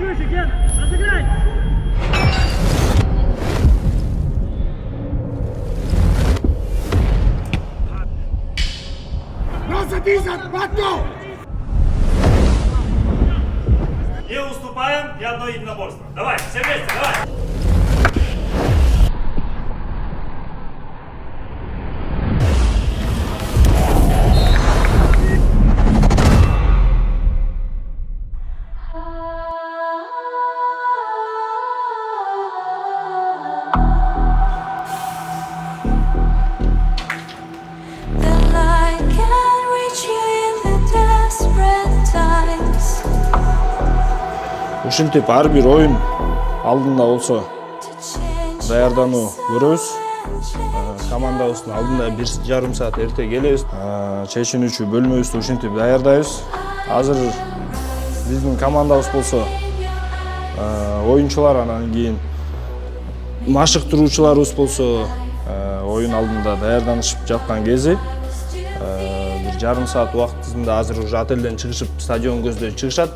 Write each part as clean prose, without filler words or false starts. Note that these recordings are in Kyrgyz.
выше, Ген! Разыграй! Не уступаем ни одно единоборство. Давай, все вместе, давай! Then I can reach you in the desperate times. Ушинтип ар бир оюн алдында болсо To change даярдануу көрөбүз. Командабыздын алдында 1,5 саат эрте келебиз. Чечинүүчү бөлмөбүздү ушинтип даярдайбыз. Азыр биздин командабыз болсо оюнчулар, анан кийин машыктыруучуларыбыз болсо оюн алдында даярданышып жаткан кези 1,5 саат убактысында азыр уже отелден чыгышып стадион көздөй чыгышат.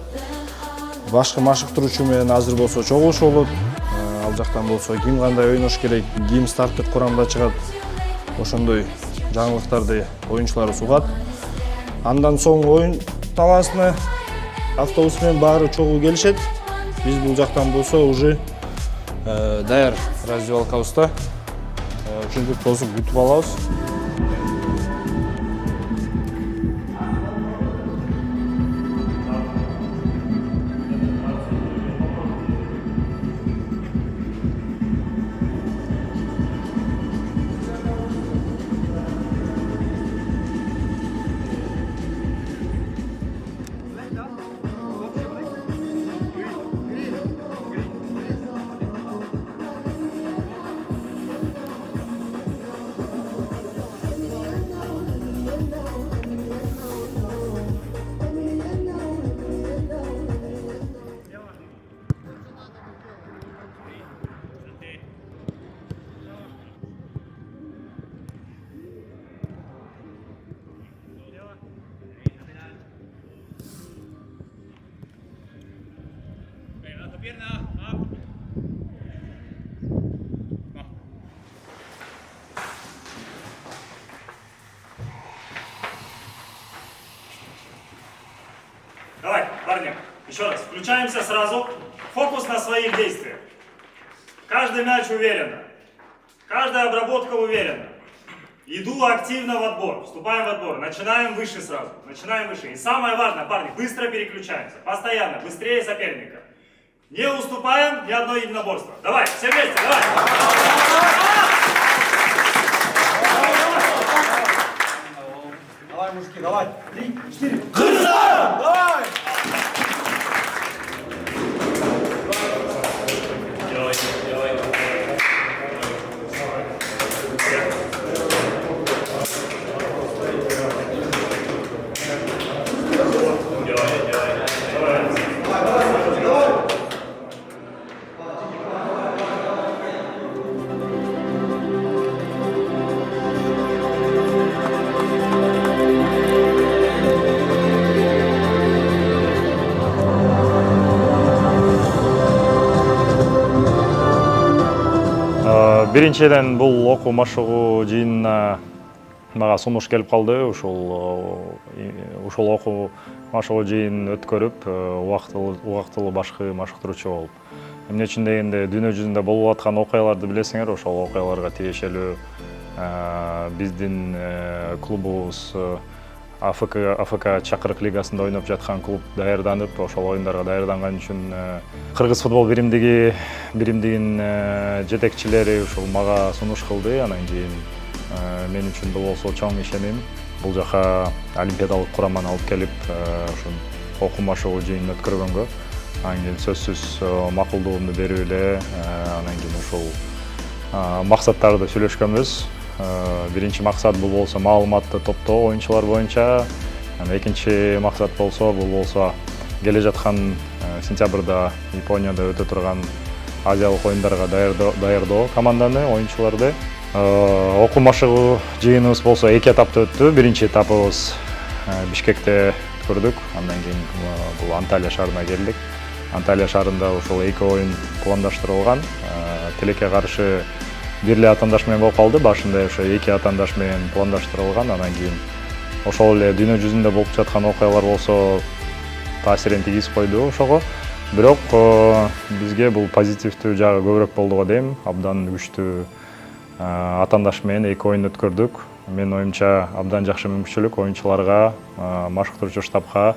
Башкы машыктыруучу менен азыр болсо чогулуш болот. Ал жактан болсо ким кандай ойнош керек, ким старттык курамда чыгат. Ошондой жаңылыктарды оюнчуларыбыз угат. Андан соң оюн талаасына автобус менен баары чогуу келишет. Биз бул жактан болсо уже даяр раздевалкабызда ушинтип тосуп күтүп алабыз. Давай, парни, еще раз. Включаемся сразу. Фокус на своих действиях. Каждый мяч уверенно. Каждая обработка уверенно. Иду активно в отбор. Вступаем в отбор. Начинаем выше сразу. Начинаем выше. И самое важное, парни, быстро переключаемся. Постоянно, быстрее соперника. Не уступаем ни одно единоборство. Давай, все вместе, давай. Давай, мужики, давай. 3, 4. Давай! Биринчиден бул окуу машыгуу жыйынына мага сунуш келип калды. Ушул окуу машыгуу жыйынын өткөрүп, убактылуу башкы машыктыруучу болуп. Эмне үчүн дегенде дүйнө жүзүндө болуп аткан окуяларды билесиңер, ошол окуяларга тиешелүү биздин клубубуз АФК Чакырык лигасында ойноп жаткан клуб даярданып, ошол оюндарга даярданган үчүн Кыргыз футбол биримдигинин жетекчилери ушул мага сунуш кылды. Анан кийин мен үчүн бул болсо чоң ишеним. Бул жака олимпиадалык кураманы алып келип, ушун окуу машыгуу жыйынын өткөргөнгө анан кийин сөзсүз макулдугумду берип эле анан кийин ушул максаттарды сүйлөшкөнбүз. Биринчи максат бул болсо маалыматты топтоо оюнчулар боюнча. Экинчи максат болсо бул болсо келе жаткан сентябрда Японияда өтө турган азиялык оюндарга даярдоо команданы, оюнчуларды. Окуу машыгуу жыйыныбыз болсо 2 этапта өттү. Биринчи этабыбыз Бишкекте өткөрдүк. Андан кийин бул Анталия шаарына келдик. Анталия шаарында ошол 2 оюн пландаштырылган. Тилекке каршы бир эле атаандаш менен болуп калды. Башында ошо 2 атаандаш менен пландаштырылган. Анан кийин ошол эле дүйнө жүзүндө болуп жаткан окуялар болсо таасирин тийгизип койду ошого. Бирок бизге бул позитивдүү жагы көбүрөөк болду го дейм. Абдан күчтүү атаандаш менен 2 оюн өткөрдүк. Менин оюмча абдан жакшы мүмкүнчүлүк оюнчуларга, машыктыруучу штабка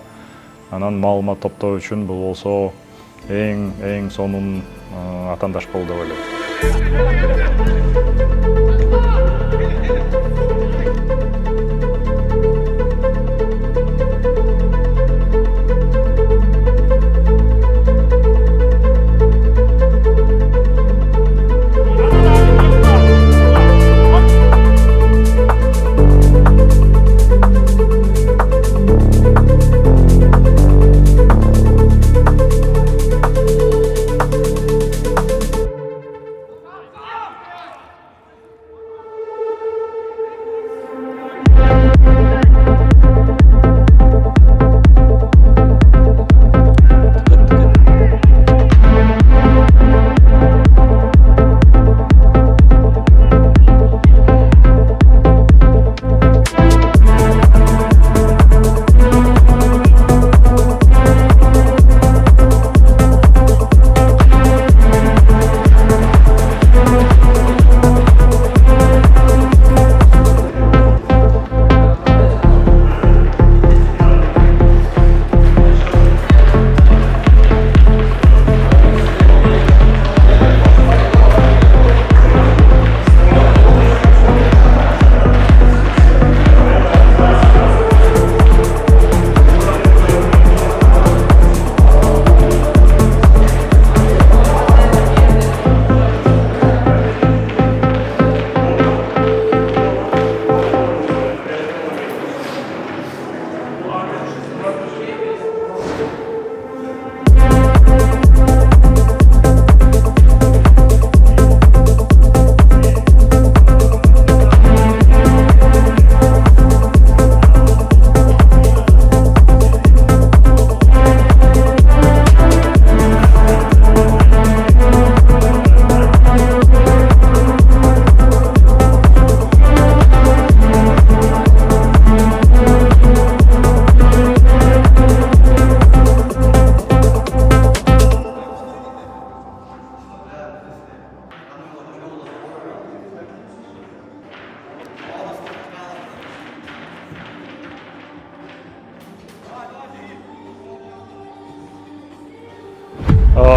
анан маалымат топтоо үчүн бул болсо эң сонун атаандаш болду деп ойлойм.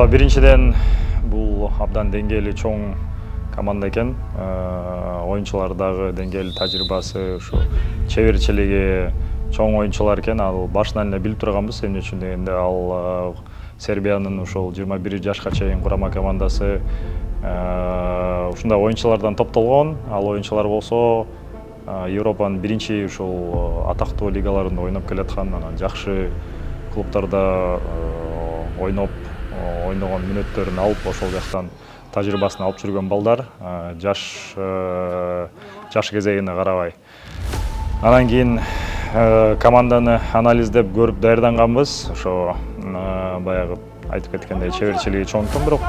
Биринчиден бул абдан деңгээли чоң команда экен. Оюнчулардагы деңгээли тажрыйбасы, ушу чеберчилиги чоң оюнчулар экен. Ал башынан эле билип турганбыз. Эмне үчүн дегенде ал Сербиянын ушул 21 жашка чейин курама командасы ушундай оюнчулардан топтолгон. Ал оюнчулар болсо Европанын биринчи ушул атактуу лигаларында ойноп келаткан, анан жакшы клубтарда ойногон мүнөттөрүн алып, ошол жактан тажрыйбасын алып жүргөн балдар, жаш кезегине карабай. Анан кийин команданы анализдеп көрүп даярданганбыз. Ошо баягы айтып кеткендей чеберчилиги чоң экен, бирок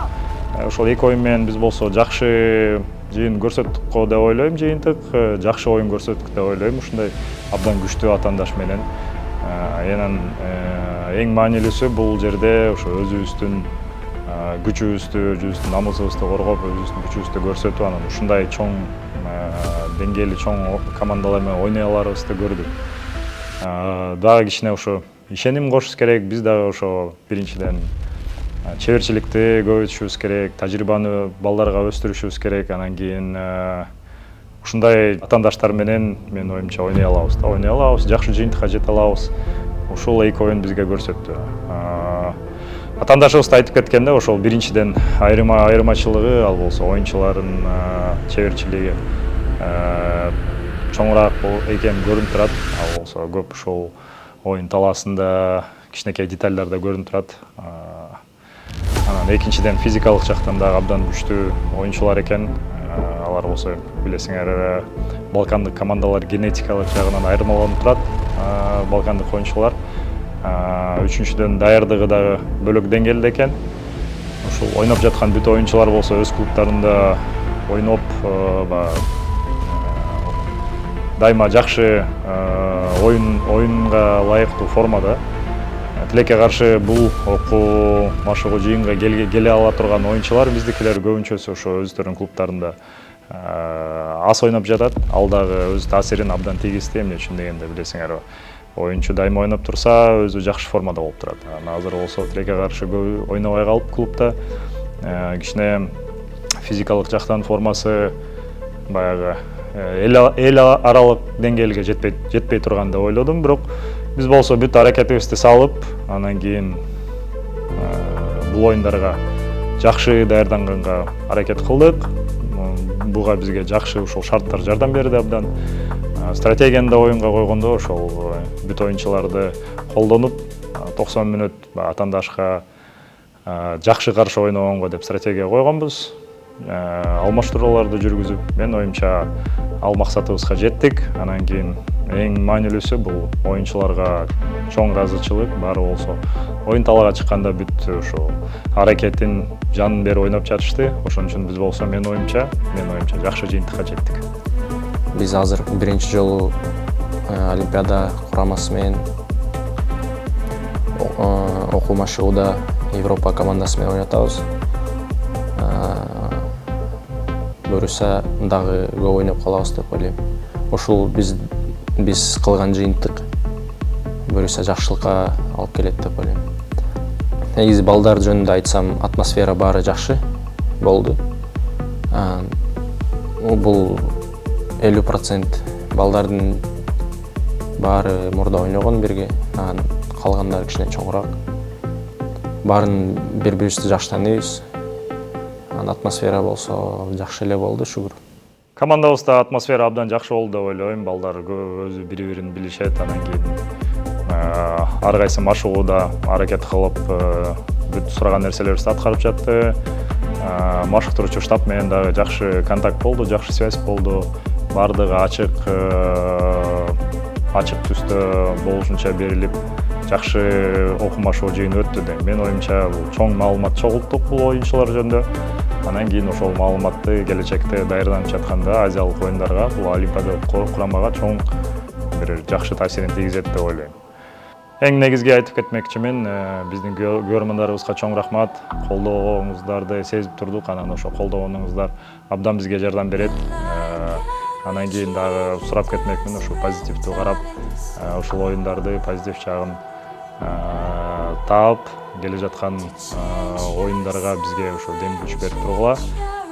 ошол 2 оюн менен биз болсо жакшы жыйын көрсөттүк го деп ойлойм, жыйынтык жакшы оюн көрсөттүк деп ойлойм. Ушундай абдан күчтүү атаандаш менен. Анан эң маанилүүсү бул жерде ошо өзүбүздүн күчүбүздү, намысыбызды коргоп, өзүбүздүн күчүбүздү көрсөтүп, анан ушундай чоң деңгээли чоң командалар менен ойной аларыбызды көрдүк. Дагы кичине ошо ишеним кошубуз керек. Биз дагы ошо биринчиден чеберчиликти көбөйтүшүбүз керек, тажрыйбаны балдарга өстүрүшүбүз керек. Анан кийин ушундай атаандаштар менен менин оюмча ойной алабыз, жакшы жыйынтыкка жете алабыз. Ушул 2 оюн бизге көрсөттү. Атаандашыбыз айтып кеткенде, ошол биринчиден айырмачылыгы ал болсо оюнчулардын чеберчилиги чоңураак экени көрүнүп турат. Ал болсо көп ушул оюн талаасында кичинекей детальдарда көрүнүп турат. Анан экинчиден физикалык жактан дагы абдан күчтүү оюнчулар экен. Алар болсо билесиңер, балкандык командалар генетикалык жагынан айырмаланып турат. Балкандык оюнчулар үчүнчүдөн даярдыгы дагы бөлөк деңгээлде экен. Ушул ойноп жаткан бүт оюнчулар болсо өз клубтарында ойноп дайыма жакшы оюнга ылайыктуу формада. Тилекке каршы бул окуу машыгуу жыйынга келе ала турган оюнчулар биздикилер көбүнчөсү ошо өздөрүнүн клубтарында аз ойноп жатат. Ал дагы өз таасирин абдан тийгизди. Эмне үчүн дегенде билесиңерби, оюнчу дайыма ойноп турса, өзү жакшы формада болуп турат. Азыр болсо тилекке каршы көп ойнобай калып клубта, кичине физикалык жактан формасы баягы эл аралык деңгээлге жетпей турган деп ойлодум. Бирок биз болсо бүт аракетибизди салып, анан кийин бул оюндарга жакшы даярданганга аракет кылдык. Буга бизге жакшы ушул шарттар жардам берди абдан. Стратегияны да оюнга койгондо ошол бүт оюнчуларды колдонуп 90 мүнөт атандашка жакшы каршы ойногонго деп стратегия койгонбуз. Алмаштырууларды жүргүзүп, мен оюмча ал максатыбызга жеттик. Анан кийин эң маанилүүсү бул оюнчуларга чоң ыраазычылык баары болсо. Оюн талаага чыкканда бүт ошо аракетин жанын берип ойноп жатышты. Ошон үчүн биз болсо мен оюмча жакшы жыйынтыкка жеттик. Биз азыр биринчи жолу Олимпиада курамасы менен окуу машыгууда Европа командасы менен ойнотабыз. Буюрса дагы көп ойноп калабыз деп ойлойм. Ушул биз кылган жыйынтык буюрса жакшылыкка алып келет деп ойлойм. Негизи балдар жөнүндө айтсам, атмосфера баары жакшы болду. Бул 50% балдардын баары мурда ойногон бирге, калгандары кичине чоңураак. Баарын бири-бирибизди жакшы тааныйбыз. Атмосфера болсо жакшы эле болду, шүгүр. Командабызда атмосфера абдан жакшы болду деп ойлойм. Балдар өзү бири-бирин билишет, анан кийин ар кайсы машыгууда аракет кылып бүт сураган нерселерибизди аткарып жатты. Машыктыруучу штаб менен дагы жакшы контакт болду, жакшы связь болду. Бардыгы ачык түстө болушунча берилип, жакшы окуу машыгуу жыйыны өттү деп. Мен оюмча бул чоң маалымат чогулттук бул оюнчулар жөнүндө. Анан кийин ошол маалыматты келечекте даярданып жатканда азиялык оюндарга, бул Олимпиада курамага чоң бир жакшы таасирин тийгизет деп ойлойм. Эң негизги айтып кетмекчимин, биздин көрөрмандарыбызга чоң рахмат. Колдооңуздарды сезип турдук, анан ошо колдогонуңуздар абдан бизге жардам берет. Анан кийин дагы сурап кетмекмин, ошо позитивдүү карап, ушул оюндарды позитив жагын таап, келе жаткан оюндарга бизге ошо дем күч берип тургула.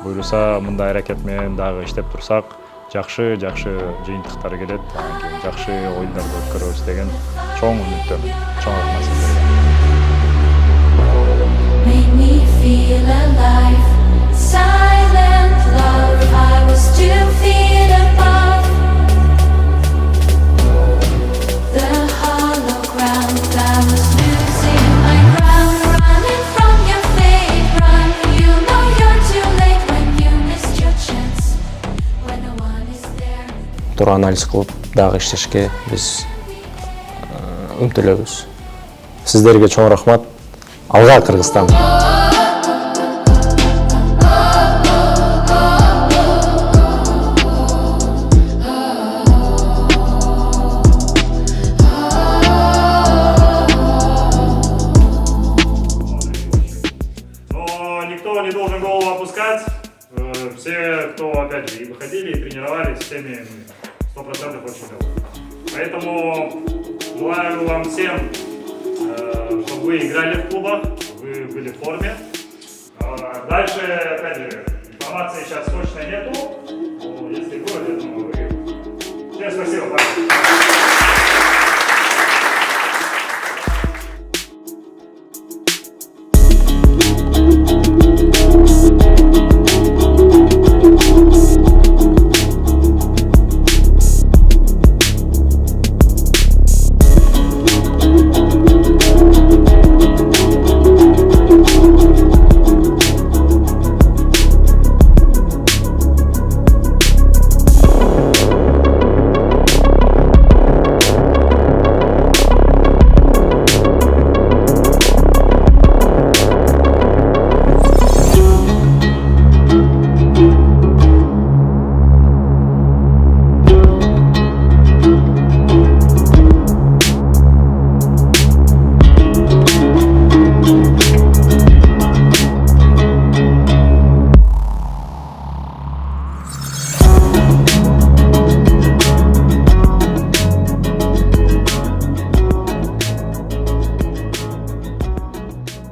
Буюрса мындай аракет менен дагы иштеп турсак, жакшы жыйынтыктар келет, анан кийин жакшы оюндарды өткөрөбүз деген чоң үмүттөмүн. Чоң рахмат сиздерге. Made me feel alive. Silent love, I was 2 feet above the hollow ground. I was losing my ground, running from your fate. Run, you know you're too late when you missed your chance. When no one is there. Туура анализ кылып дагы иштешке биз үмүттөнөбүз. Сиздерге чоң рахмат. Алга Кыргызстан. Никто не должен голову опускать. Все, кто опять же и выходили, и тренировались, всеми 100% очень довольны. Поэтому желаю вам всем, чтобы вы играли в клубах, вы были в форме. Дальше, опять же, информации сейчас точно нету. Но если будет, я думаю, вы... Всем спасибо, парни.